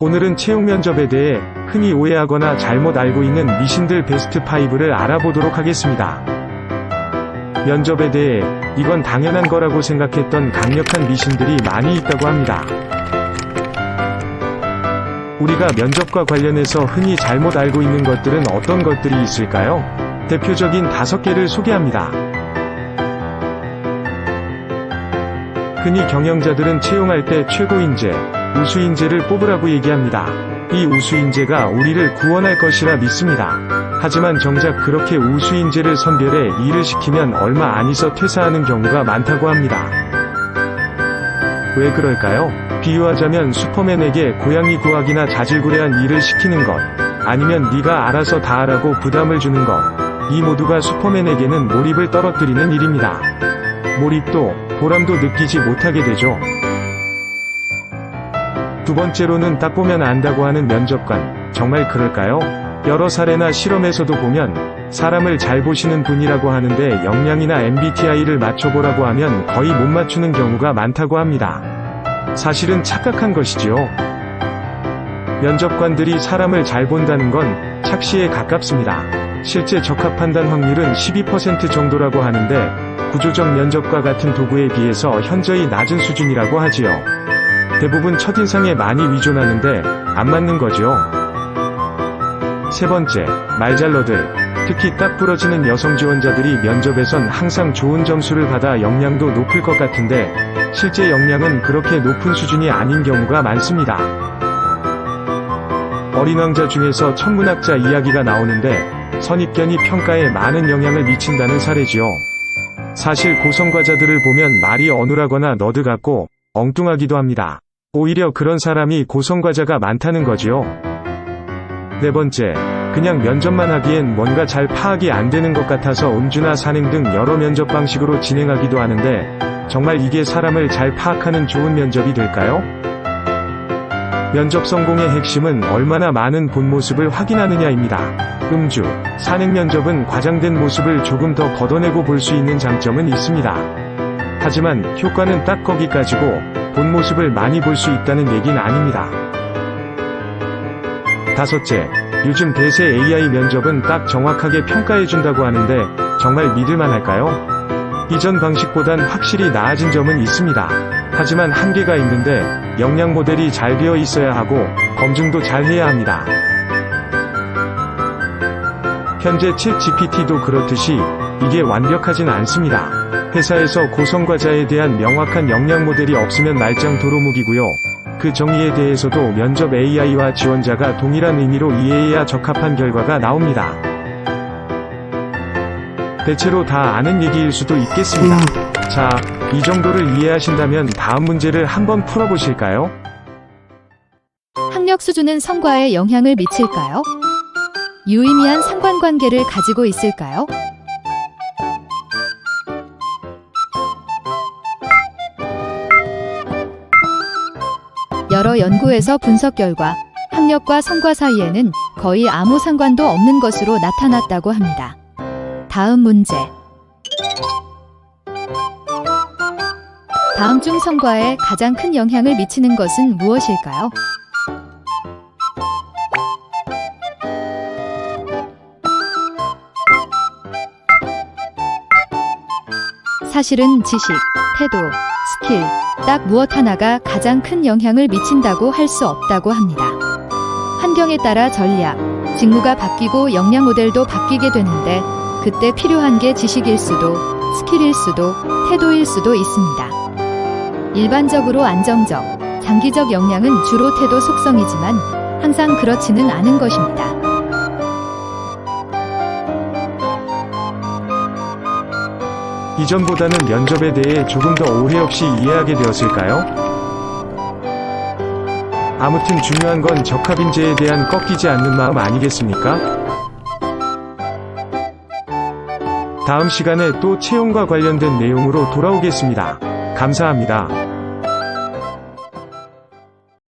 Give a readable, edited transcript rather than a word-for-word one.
오늘은 채용 면접에 대해 흔히 오해하거나 잘못 알고 있는 미신들 베스트 5를 알아보도록 하겠습니다. 면접에 대해 이건 당연한 거라고 생각했던 강력한 미신들이 많이 있다고 합니다. 우리가 면접과 관련해서 흔히 잘못 알고 있는 것들은 어떤 것들이 있을까요? 대표적인 5개를 소개합니다. 흔히 경영자들은 채용할 때 최고인재, 우수인재를 뽑으라고 얘기합니다. 이 우수인재가 우리를 구원할 것이라 믿습니다. 하지만 정작 그렇게 우수인재를 선별해 일을 시키면 얼마 안 있어 퇴사하는 경우가 많다고 합니다. 왜 그럴까요? 비유하자면 슈퍼맨에게 고양이 구하기나 자질구레한 일을 시키는 것, 아니면 네가 알아서 다 하라고 부담을 주는 것, 이 모두가 슈퍼맨에게는 몰입을 떨어뜨리는 일입니다. 몰입도, 보람도 느끼지 못하게 되죠. 두 번째로는 딱 보면 안다고 하는 면접관, 정말 그럴까요? 여러 사례나 실험에서도 보면 사람을 잘 보시는 분이라고 하는데 역량이나 MBTI를 맞춰보라고 하면 거의 못 맞추는 경우가 많다고 합니다. 사실은 착각한 것이지요. 면접관들이 사람을 잘 본다는 건 착시에 가깝습니다. 실제 적합판단 확률은 12% 정도라고 하는데 구조적 면접과 같은 도구에 비해서 현저히 낮은 수준이라고 하지요. 대부분 첫인상에 많이 의존하는데 안 맞는 거죠. 세 번째, 말잘러들. 특히 딱 부러지는 여성 지원자들이 면접에선 항상 좋은 점수를 받아 역량도 높을 것 같은데 실제 역량은 그렇게 높은 수준이 아닌 경우가 많습니다. 어린 왕자 중에서 천문학자 이야기가 나오는데 선입견이 평가에 많은 영향을 미친다는 사례지요. 사실 고성과자들을 보면 말이 어눌하거나 너드 같고 엉뚱하기도 합니다. 오히려 그런 사람이 고성과자가 많다는 거지요. 네 번째, 그냥 면접만 하기엔 뭔가 잘 파악이 안 되는 것 같아서 음주나 산행 등 여러 면접 방식으로 진행하기도 하는데 정말 이게 사람을 잘 파악하는 좋은 면접이 될까요? 면접 성공의 핵심은 얼마나 많은 본 모습을 확인하느냐입니다. 음주, 산행 면접은 과장된 모습을 조금 더 걷어내고 볼 수 있는 장점은 있습니다. 하지만 효과는 딱 거기까지고 본 모습을 많이 볼 수 있다는 얘기는 아닙니다. 다섯째, 요즘 대세 AI 면접은 딱 정확하게 평가해준다고 하는데 정말 믿을만할까요? 이전 방식보단 확실히 나아진 점은 있습니다. 하지만 한계가 있는데 역량 모델이 잘 되어 있어야 하고 검증도 잘 해야 합니다. 현재 챗GPT도 그렇듯이 이게 완벽하진 않습니다. 회사에서 고성과자에 대한 명확한 역량 모델이 없으면 말짱 도루묵이고요. 그 정의에 대해서도 면접 AI와 지원자가 동일한 의미로 이해해야 적합한 결과가 나옵니다. 대체로 다 아는 얘기일 수도 있겠습니다. 자, 이 정도를 이해하신다면 다음 문제를 한번 풀어보실까요? 학력 수준은 성과에 영향을 미칠까요? 유의미한 상관관계를 가지고 있을까요? 여러 연구에서 분석 결과 학력과 성과 사이에는 거의 아무 상관도 없는 것으로 나타났다고 합니다. 다음 문제. 다음 중 성과에 가장 큰 영향을 미치는 것은 무엇일까요? 사실은 지식, 태도, 스킬, 딱 무엇 하나가 가장 큰 영향을 미친다고 할 수 없다고 합니다. 환경에 따라 전략, 직무가 바뀌고 역량 모델도 바뀌게 되는데 그때 필요한 게 지식일 수도, 스킬일 수도, 태도일 수도 있습니다. 일반적으로 안정적, 장기적 역량은 주로 태도 속성이지만 항상 그렇지는 않은 것입니다. 이전보다는 면접에 대해 조금 더 오해 없이 이해하게 되었을까요? 아무튼 중요한 건 적합인재에 대한 꺾이지 않는 마음 아니겠습니까? 다음 시간에 또 채용과 관련된 내용으로 돌아오겠습니다. 감사합니다.